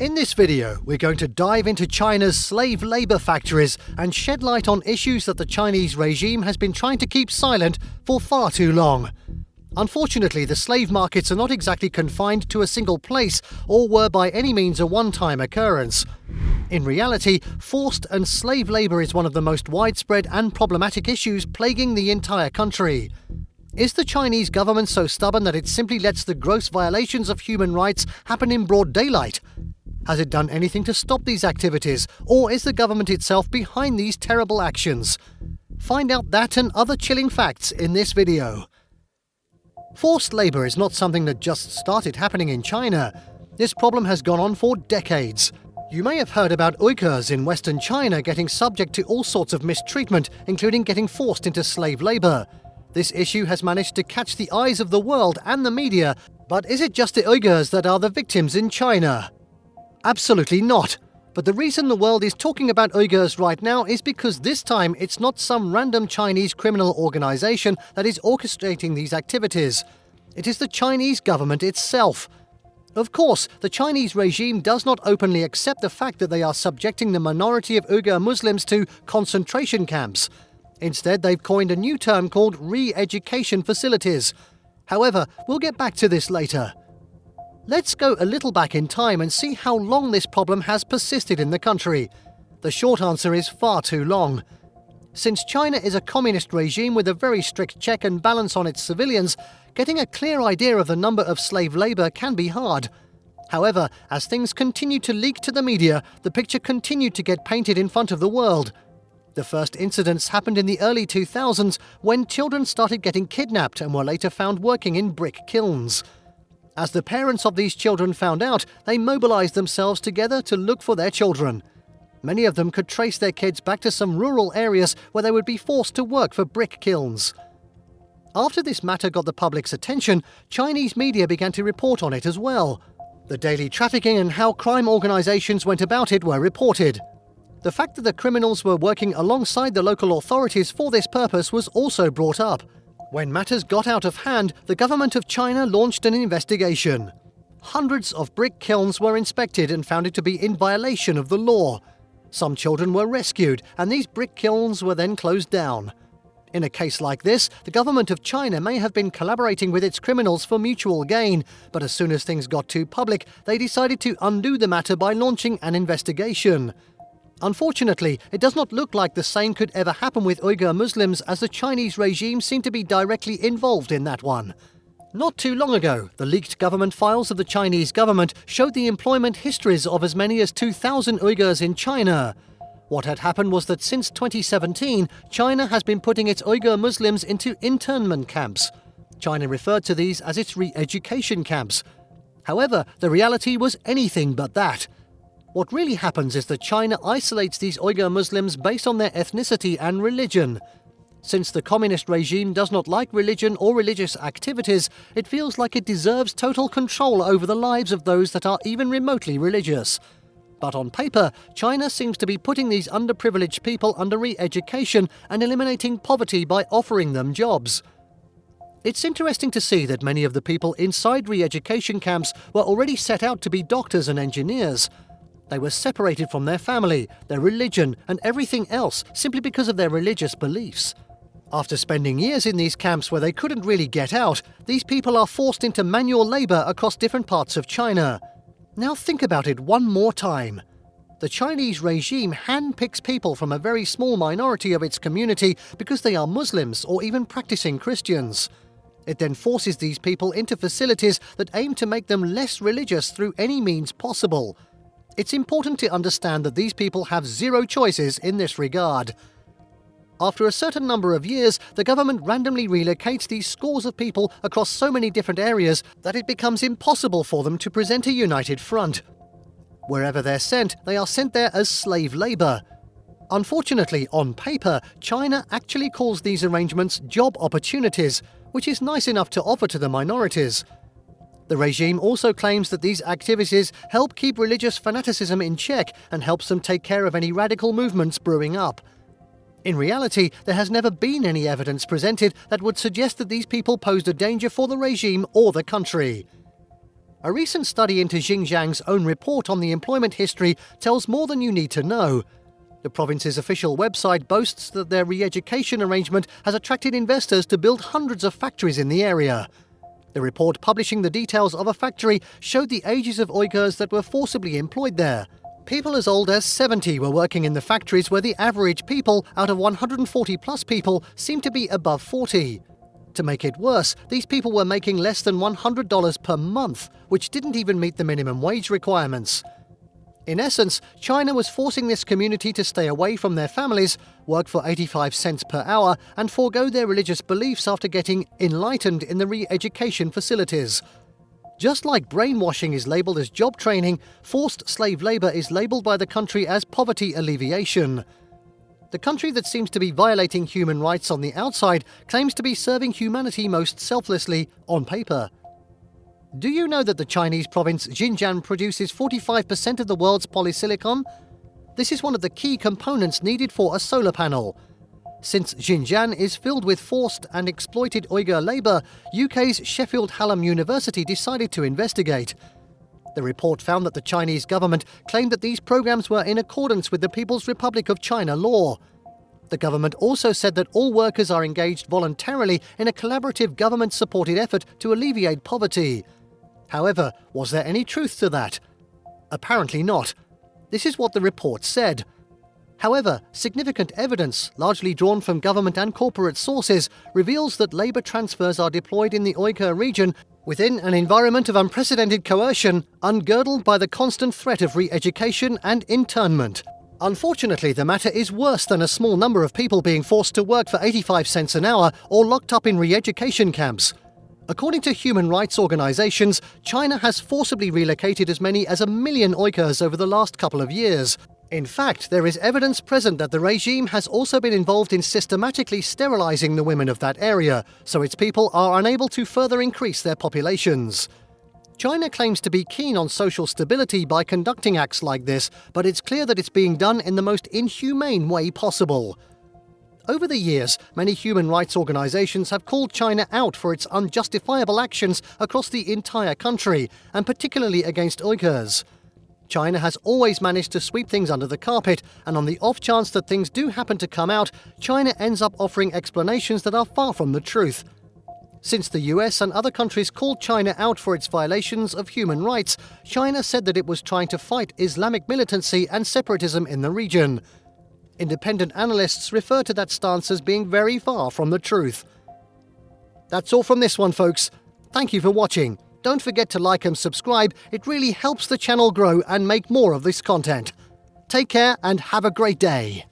In this video, we're going to dive into China's slave labour factories and shed light on issues that the Chinese regime has been trying to keep silent for far too long. Unfortunately, the slave markets are not exactly confined to a single place or were by any means a one-time occurrence. In reality, forced and slave labour is one of the most widespread and problematic issues plaguing the entire country. Is the Chinese government so stubborn that it simply lets the gross violations of human rights happen in broad daylight? Has it done anything to stop these activities, or is the government itself behind these terrible actions? Find out that and other chilling facts in this video. Forced labour is not something that just started happening in China. This problem has gone on for decades. You may have heard about Uyghurs in Western China getting subject to all sorts of mistreatment, including getting forced into slave labour. This issue has managed to catch the eyes of the world and the media, but is it just the Uyghurs that are the victims in China? Absolutely not. But the reason the world is talking about Uyghurs right now is because this time it's not some random Chinese criminal organisation that is orchestrating these activities. It is the Chinese government itself. Of course, the Chinese regime does not openly accept the fact that they are subjecting the minority of Uighur Muslims to concentration camps. Instead, they've coined a new term called re-education facilities. However, we'll get back to this later. Let's go a little back in time and see how long this problem has persisted in the country. The short answer is far too long. Since China is a communist regime with a very strict check and balance on its civilians, getting a clear idea of the number of slave labour can be hard. However, as things continued to leak to the media, the picture continued to get painted in front of the world. The first incidents happened in the early 2000s when children started getting kidnapped and were later found working in brick kilns. As the parents of these children found out, they mobilized themselves together to look for their children. Many of them could trace their kids back to some rural areas where they would be forced to work for brick kilns. After this matter got the public's attention, Chinese media began to report on it as well. The daily trafficking and how crime organizations went about it were reported. The fact that the criminals were working alongside the local authorities for this purpose was also brought up. When matters got out of hand, the government of China launched an investigation. Hundreds of brick kilns were inspected and found it to be in violation of the law. Some children were rescued, and these brick kilns were then closed down. In a case like this, the government of China may have been collaborating with its criminals for mutual gain, but as soon as things got too public, they decided to undo the matter by launching an investigation. Unfortunately, it does not look like the same could ever happen with Uighur Muslims, as the Chinese regime seemed to be directly involved in that one. Not too long ago, the leaked government files of the Chinese government showed the employment histories of as many as 2,000 Uyghurs in China. What had happened was that since 2017, China has been putting its Uighur Muslims into internment camps. China referred to these as its re-education camps. However, the reality was anything but that. What really happens is that China isolates these Uighur Muslims based on their ethnicity and religion. Since the communist regime does not like religion or religious activities, it feels like it deserves total control over the lives of those that are even remotely religious. But on paper, China seems to be putting these underprivileged people under re-education and eliminating poverty by offering them jobs. It's interesting to see that many of the people inside re-education camps were already set out to be doctors and engineers. They were separated from their family, their religion, and everything else simply because of their religious beliefs. After spending years in these camps where they couldn't really get out, these people are forced into manual labour across different parts of China. Now think about it one more time. The Chinese regime handpicks people from a very small minority of its community because they are Muslims or even practicing Christians. It then forces these people into facilities that aim to make them less religious through any means possible. It's important to understand that these people have zero choices in this regard. After a certain number of years, the government randomly relocates these scores of people across so many different areas that it becomes impossible for them to present a united front. Wherever they're sent, they are sent there as slave labour. Unfortunately, on paper, China actually calls these arrangements job opportunities, which is nice enough to offer to the minorities. The regime also claims that these activities help keep religious fanaticism in check and helps them take care of any radical movements brewing up. In reality, there has never been any evidence presented that would suggest that these people posed a danger for the regime or the country. A recent study into Xinjiang's own report on the employment history tells more than you need to know. The province's official website boasts that their re-education arrangement has attracted investors to build hundreds of factories in the area. The report publishing the details of a factory showed the ages of Uyghurs that were forcibly employed there. People as old as 70 were working in the factories where the average people out of 140 plus people seemed to be above 40. To make it worse, these people were making less than $100 per month, which didn't even meet the minimum wage requirements. In essence, China was forcing this community to stay away from their families, work for 85 cents per hour, and forego their religious beliefs after getting enlightened in the re-education facilities. Just like brainwashing is labelled as job training, forced slave labour is labelled by the country as poverty alleviation. The country that seems to be violating human rights on the outside claims to be serving humanity most selflessly on paper. Do you know that the Chinese province Xinjiang produces 45% of the world's polysilicon? This is one of the key components needed for a solar panel. Since Xinjiang is filled with forced and exploited Uyghur labour, UK's Sheffield Hallam University decided to investigate. The report found that the Chinese government claimed that these programs were in accordance with the People's Republic of China law. The government also said that all workers are engaged voluntarily in a collaborative government-supported effort to alleviate poverty. However, was there any truth to that? Apparently not. This is what the report said. However, significant evidence, largely drawn from government and corporate sources, reveals that labour transfers are deployed in the Uyghur region within an environment of unprecedented coercion, ungirdled by the constant threat of re-education and internment. Unfortunately, the matter is worse than a small number of people being forced to work for 85 cents an hour or locked up in re-education camps. According to human rights organisations, China has forcibly relocated as many as 1 million Uyghurs over the last couple of years. In fact, there is evidence present that the regime has also been involved in systematically sterilising the women of that area, so its people are unable to further increase their populations. China claims to be keen on social stability by conducting acts like this, but it's clear that it's being done in the most inhumane way possible. Over the years, many human rights organisations have called China out for its unjustifiable actions across the entire country, and particularly against Uyghurs. China has always managed to sweep things under the carpet, and on the off chance that things do happen to come out, China ends up offering explanations that are far from the truth. Since the US and other countries called China out for its violations of human rights, China said that it was trying to fight Islamic militancy and separatism in the region. Independent analysts refer to that stance as being very far from the truth. That's all from this one, folks. Thank you for watching. Don't forget to like and subscribe. It really helps the channel grow and make more of this content. Take care and have a great day.